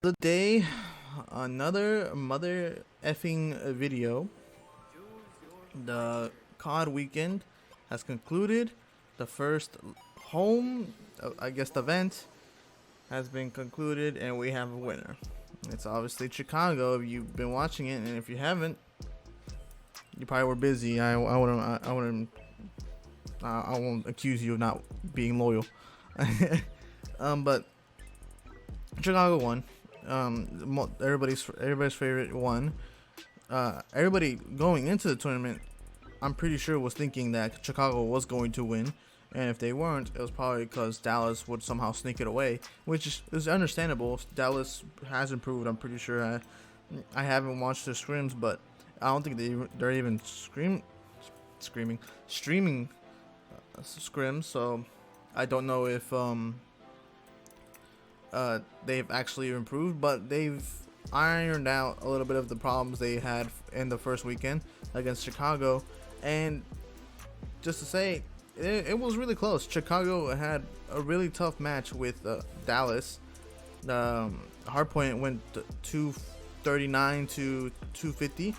The day, another mother effing video. The COD weekend has concluded. The first home, I guess, the event has been concluded, and we have a winner. It's obviously Chicago. If you've been watching it, and if you haven't, you probably were busy. I won't accuse you of not being loyal. But Chicago won. Everybody's favorite won. Everybody going into the tournament, I'm pretty sure was thinking that Chicago was going to win, and if they weren't, it was probably because Dallas would somehow sneak it away, which is understandable. Dallas has improved. I'm pretty sure. I haven't watched their scrims, but I don't think they're even streaming scrims. So I don't know if they've actually improved, but they've ironed out a little bit of the problems they had in the first weekend against Chicago. And just to say, it was really close. Chicago had a really tough match with Dallas. Hardpoint went 239 to 250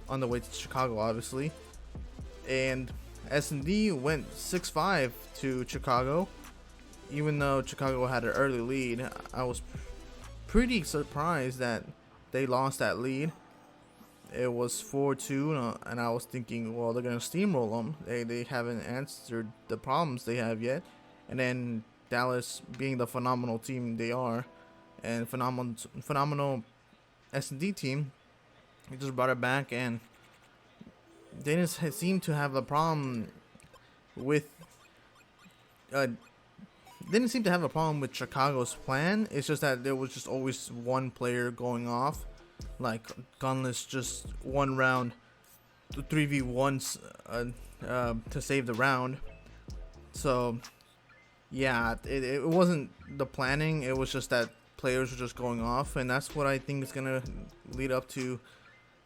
on the way to Chicago, obviously, and S&D went 6-5 to Chicago. Even though Chicago had an early lead, I was pretty surprised that they lost that lead. It was 4-2, and I was thinking, well, they're gonna steamroll them. They haven't answered the problems they have yet. And then Dallas, being the phenomenal team they are, and phenomenal S&D team, they just brought it back, and they just seem to have a problem with. Didn't seem to have a problem with Chicago's plan. It's just that there was just always one player going off, like gunless, just one round, 3v1s to save the round. So yeah, it wasn't the planning. It was just that players were just going off, and that's what I think is gonna lead up to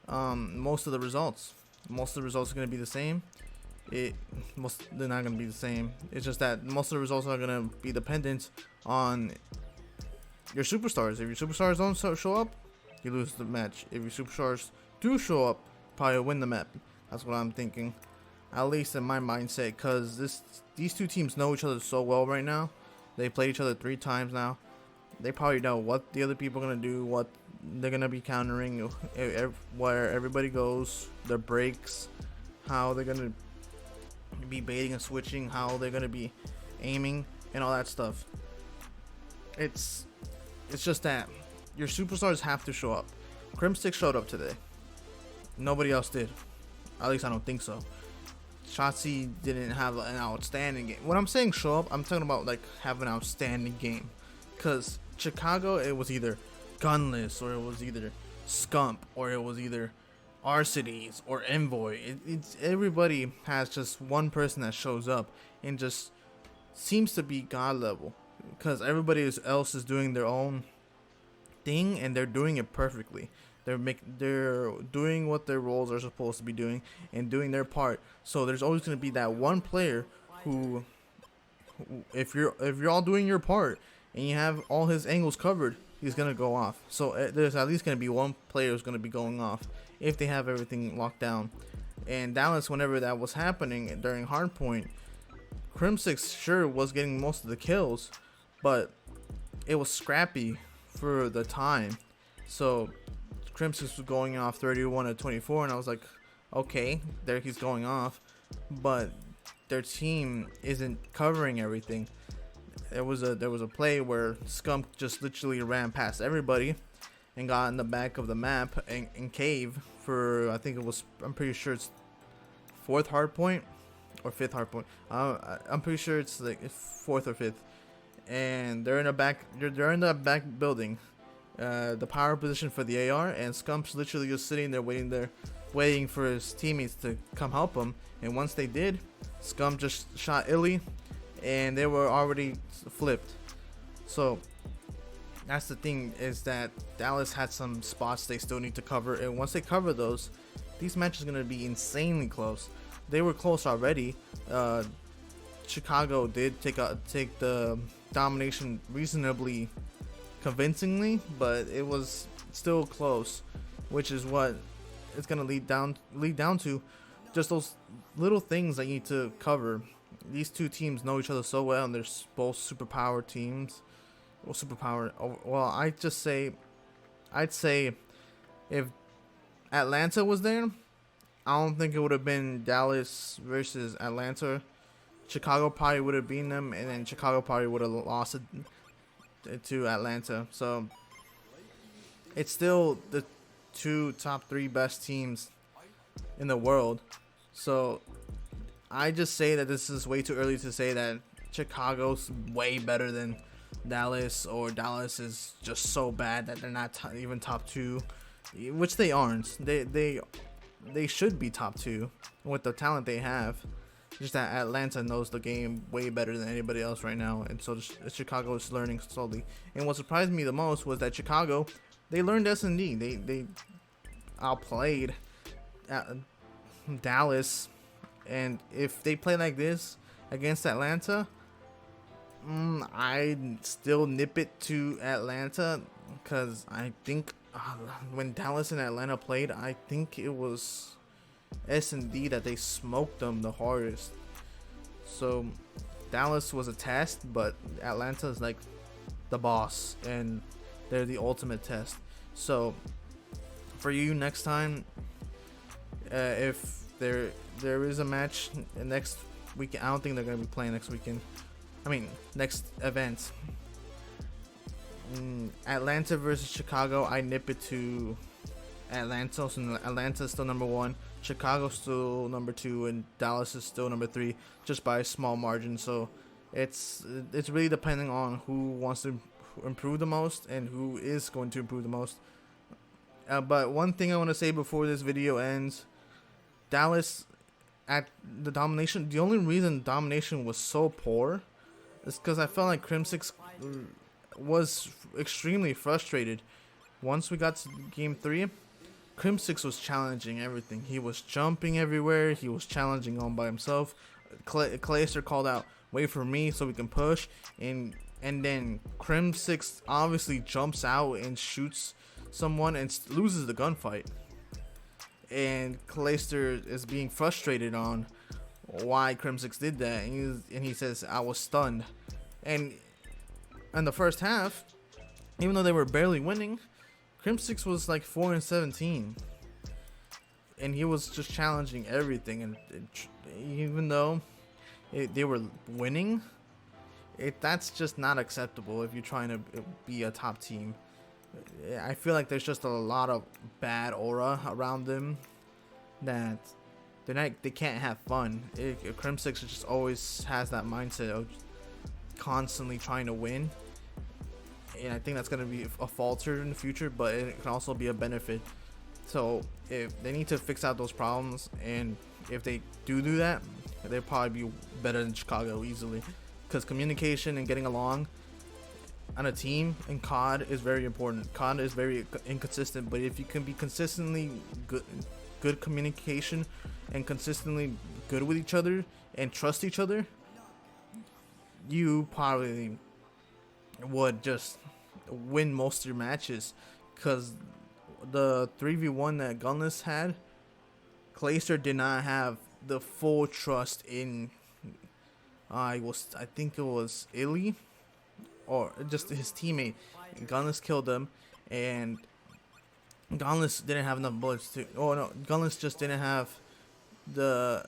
most of the results. Most of the results are gonna be the same. They're not gonna be the same. It's just that most of the results are gonna be dependent on your superstars. If your superstars don't show up, you lose the match. If your superstars do show up, probably win the map. That's what I'm thinking, at least in my mindset, because these two teams know each other so well right now. They played each other 3 times now. They probably know what the other people are gonna do, what they're gonna be countering, where everybody goes, their breaks, how they're gonna be baiting and switching, how they're gonna be aiming, and all that stuff. It's just that your superstars have to show up. Crimstick showed up today. Nobody else did. At least I don't think so. Shotzi didn't have an outstanding game. When I'm saying show up, I'm talking about like have an outstanding game. Cause Chicago, it was either gunless, or it was either Scump, or it was either Arcides or Envoy. It's everybody has just one person that shows up and just seems to be god level, because everybody else is doing their own thing, and they're doing it perfectly. They're doing what their roles are supposed to be doing and doing their part. So there's always going to be that one player who, if you're all doing your part and you have all his angles covered, he's gonna go off. So there's at least gonna be one player who's gonna be going off if they have everything locked down. And Dallas, whenever that was happening during hardpoint, Crimsix sure was getting most of the kills, but it was scrappy for the time. So Crimsix was going off 31 to 24, and I was like, okay, there he's going off, but their team isn't covering everything. There was a play where Scump just literally ran past everybody and got in the back of the map and cave for, I think it was, I'm pretty sure it's 4th hardpoint or 5th hardpoint. I'm pretty sure it's like 4th or 5th, and they're in the back building, the power position for the AR, and Scump's literally just sitting there waiting for his teammates to come help him. And once they did, Scump just shot Illy, and they were already flipped. So that's the thing, is that Dallas had some spots they still need to cover, and once they cover those, these matches are going to be insanely close. They were close already. Chicago did take the domination reasonably convincingly, but it was still close, which is what it's gonna lead down to. Just those little things that you need to cover. These two teams know each other so well, and they're both superpower teams. Well, superpower. Well, I'd say if Atlanta was there, I don't think it would have been Dallas versus Atlanta. Chicago probably would have beaten them, and then Chicago probably would have lost it to Atlanta. So it's still the two top 3 best teams in the world. So I just say that this is way too early to say that Chicago's way better than Dallas, or Dallas is just so bad that they're not even top 2, which they aren't. They should be top 2 with the talent they have. Just that Atlanta knows the game way better than anybody else right now, and so Chicago is learning slowly. And what surprised me the most was that Chicago, they learned S&D. They outplayed Dallas, and if they play like this against Atlanta, I'd still nip it to Atlanta, because I think when Dallas and Atlanta played, I think it was S&D that they smoked them the hardest. So Dallas was a test, but Atlanta is like the boss, and they're the ultimate test. So for you next time, if there is a match next weekend, I don't think they're gonna be playing next weekend. I mean next event. Atlanta versus Chicago, I nip it to Atlanta. So Atlanta's still number 1, Chicago's still number 2, and Dallas is still number 3, just by a small margin. So it's really depending on who wants to improve the most and who is going to improve the most. But one thing I want to say before this video ends, Dallas at the domination, the only reason domination was so poor is because I felt like Crimsix was extremely frustrated. Once we got to game 3, Crimsix was challenging everything. He was jumping everywhere. He was challenging on by himself. Clayster called out, "Wait for me so we can push," and then Crimsix obviously jumps out and shoots someone and loses the gunfight. And Clayster is being frustrated on why Crimsix did that, and he says, "I was stunned." And in the first half, even though they were barely winning, Crimsix was like 4-17, and he was just challenging everything. And even though they were winning, that's just not acceptable if you're trying to be a top team. I feel like there's just a lot of bad aura around them that they can't have fun. Crimsix just always has that mindset of constantly trying to win, and I think that's going to be a falter in the future, but it can also be a benefit. So if they need to fix out those problems, and if they do that, they'll probably be better than Chicago easily, because communication and getting along on a team in COD is very important. COD is very inconsistent, but if you can be consistently good communication and consistently good with each other and trust each other, you probably would just win most of your matches. Because the 3v1 that Gunless had, Clayster did not have the full trust in I think it was Illy, or just his teammate. Gunless killed him, and Gunless didn't have enough bullets to. Oh no, Gunless just didn't have the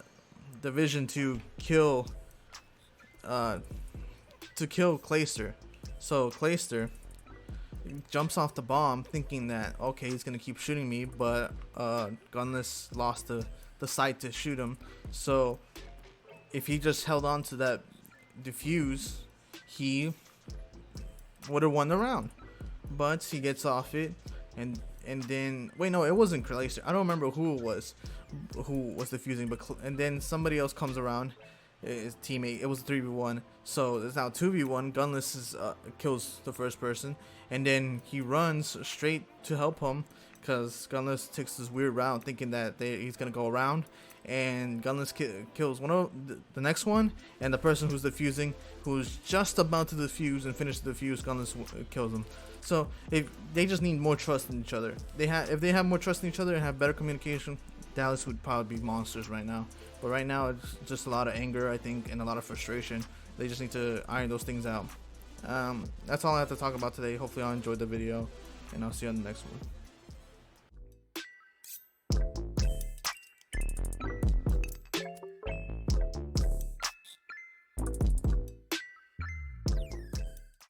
vision to kill Clayster. So Clayster jumps off the bomb thinking that, okay, he's gonna keep shooting me, but Gunless lost the sight to shoot him. So if he just held on to that defuse, he would have won the round. But he gets off it, and then wait, no, it wasn't Clayster. I don't remember who was defusing, but and then somebody else comes around, his teammate. It was 3v1, so it's now 2v1. Gunless kills the first person, and then he runs straight to help him, because Gunless takes this weird route thinking that he's gonna go around, and Gunless kills one of the next one, and the person who's defusing, who's just about to defuse and finish the defuse, Gunless kills him. So if they just need more trust in each other, if they have more trust in each other and have better communication, Dallas would probably be monsters right now. But right now it's just a lot of anger, I think, and a lot of frustration. They just need to iron those things out. That's all I have to talk about today. Hopefully y'all enjoyed the video, and I'll see you on the next one.